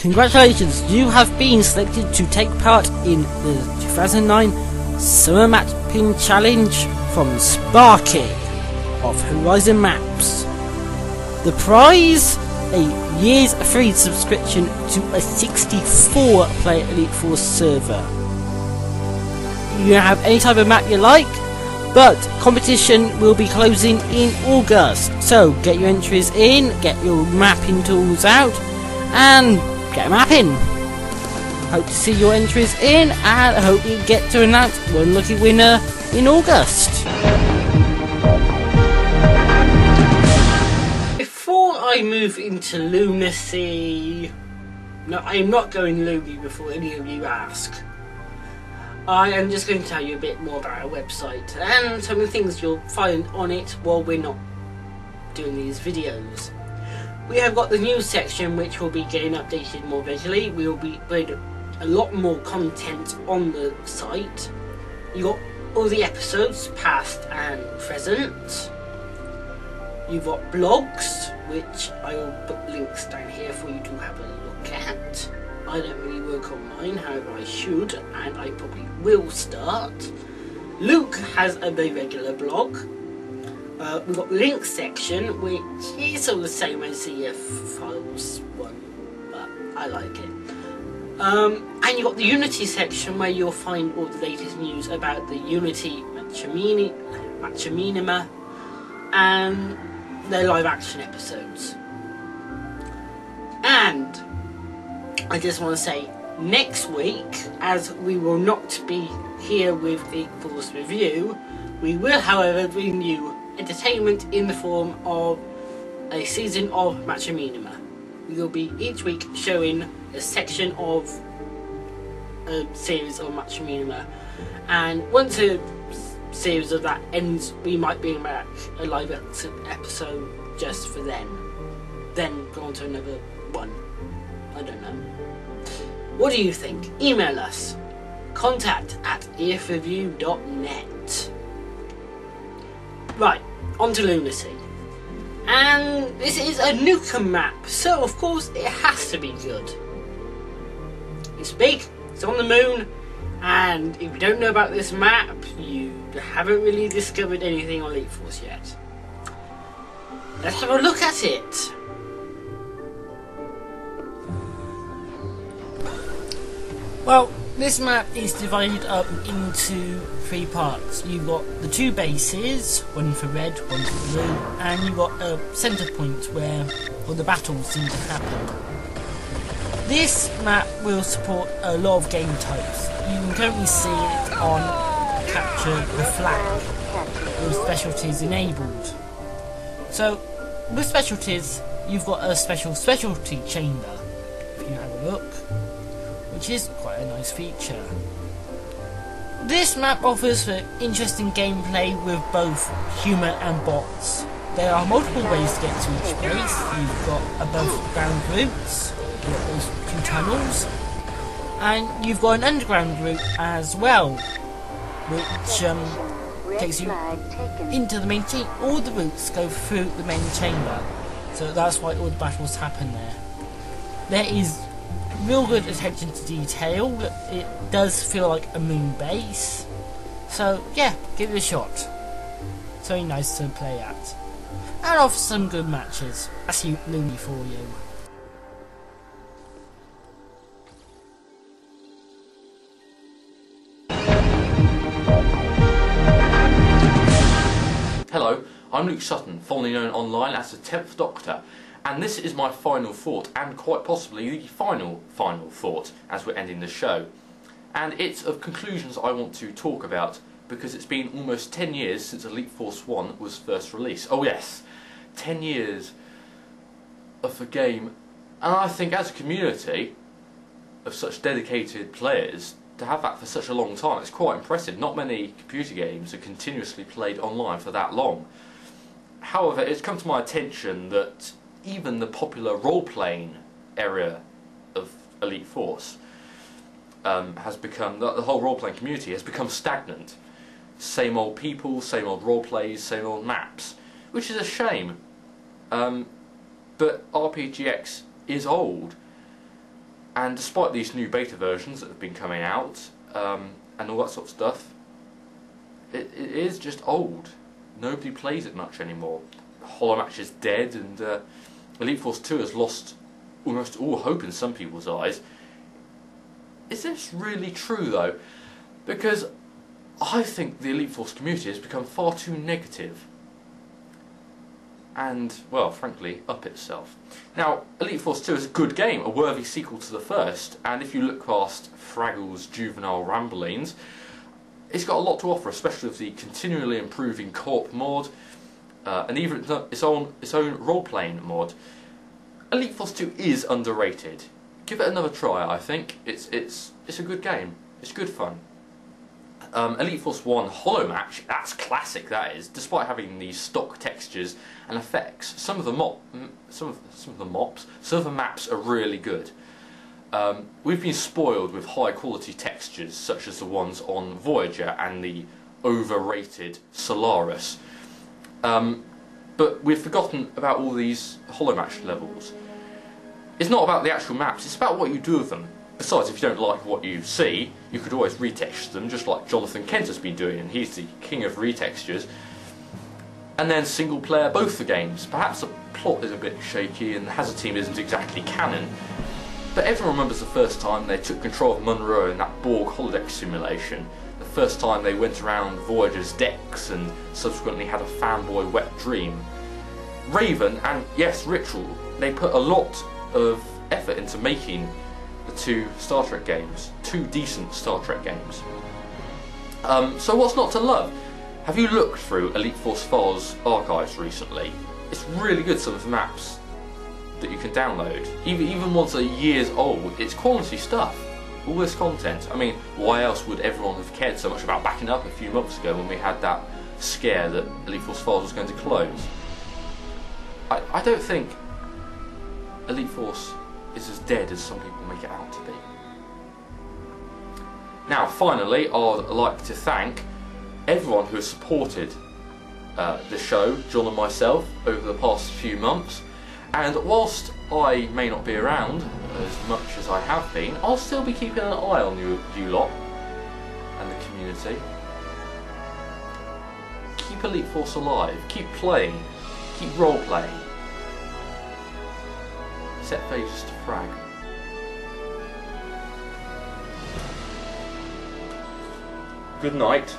Congratulations, you have been selected to take part in the 2009 Summer Mapping Challenge from Sparky of Horizon Maps. The prize? A year's free subscription to a 64-player Elite Force server. You can have any type of map you like, but competition will be closing in August. So get your entries in, get your mapping tools out, and get mapping. Hope to see your entries in, and I hope we get to announce one lucky winner in August. Before I move into lunacy, no, I am not going loony before any of you ask. I am just going to tell you a bit more about our website and some of the things you'll find on it while we're not doing these videos. We have got the news section, which will be getting updated more regularly. We will be putting a lot more content on the site. You've got all the episodes, past and present. You've got blogs, which I will put links down here for you to have a look at. I don't really work on mine, however I should, and I probably will start. Luke has a very regular blog. We've got the links section, which is all the same as the files one, but I like it. And you've got the Unity section, where you'll find all the latest news about the Unity Machininima and their live action episodes. And I just want to say, next week, as we will not be here with the Force Review, we will however bring you entertainment in the form of a season of Machininima. We will be each week showing a section of a series of Machininima, and once a series of that ends, we might bring back a live episode just for then go on to another one. I don't know. What do you think? Email us, contact@efreview.net. Right, on to lunacy. And this is a Nukem map, so of course it has to be good. It's big, it's on the moon, and if you don't know about this map, you haven't really discovered anything on Elite Force yet. Let's have a look at it. Well, this map is divided up into 3 parts. You've got the 2 bases, one for red, one for blue, and you've got a centre point where all the battles seem to happen. This map will support a lot of game types. You can currently see it on Capture the Flag, with specialties enabled. So, with specialties, you've got a specialty chamber, if you have a look, which is quite a nice feature. This map offers interesting gameplay with both human and bots. There are multiple ways to get to each base. You've got above ground routes, you've got those 2 tunnels, and you've got an underground route as well, which takes you into the main chamber. All the routes go through the main chamber, so that's why all the battles happen there. There is real good attention to detail. It does feel like a moon base, so yeah, give it a shot. It's very nice to play at, and offers some good matches. That's loony for you. Hello, I'm Luke Sutton, formerly known online as the 10th Doctor, and this is my final thought, and quite possibly the final thought as we're ending the show. And it's of conclusions I want to talk about, because it's been almost 10 years since Elite Force 1 was first released. Oh yes, 10 years of a game, and I think as a community of such dedicated players, to have that for such a long time, it's quite impressive. Not many computer games are continuously played online for that long. However, it's come to my attention that even the popular role-playing area of Elite Force has become, the whole role-playing community has become stagnant. Same old people, same old role-plays, same old maps, which is a shame. But RPGX is old, And despite these new beta versions that have been coming out, and all that sort of stuff, it is just old. Nobody plays it much anymore. Hollow Match is dead, and Elite Force 2 has lost almost all hope in some people's eyes. Is this really true though? Because I think the Elite Force community has become far too negative. And, well, frankly, up itself. Now, Elite Force 2 is a good game, a worthy sequel to the first, and if you look past Fraggle's juvenile ramblings, it's got a lot to offer, especially with the continually improving co-op mod, and even its own role-playing mod. Elite Force 2 is underrated. Give it another try, I think. It's a good game. It's good fun. Elite Force 1 Hollow Match, that's classic, that is. Despite having these stock textures and effects, some of the maps are really good. We've been spoiled with high quality textures such as the ones on Voyager and the overrated Solaris. But we've forgotten about all these Hollow Match levels. It's not about the actual maps, it's about what you do with them. Besides, if you don't like what you see, you could always retexture them, just like Jonathan Kent has been doing, and he's the king of retextures. And then single player both the games. Perhaps the plot is a bit shaky and the Hazard team isn't exactly canon, but everyone remembers the first time they took control of Monroe in that Borg holodeck simulation, the first time they went around Voyager's decks and subsequently had a fanboy wet dream. Raven and, yes, Ritual, they put a lot of effort into making the two Star Trek games, two decent Star Trek games. So what's not to love? Have you looked through Elite Force Files archives recently? It's really good, some of the maps that you can download. Even ones that are years old, it's quality stuff. All this content. I mean, why else would everyone have cared so much about backing up a few months ago when we had that scare that Elite Force Files was going to close? I don't think Elite Force is as dead as some people make it out to be. Now, finally, I'd like to thank everyone who has supported the show, John and myself, over the past few months. And whilst I may not be around as much as I have been, I'll still be keeping an eye on you lot and the community. Keep Elite Force alive, keep playing, keep role-playing. Set phases to frag. Good night.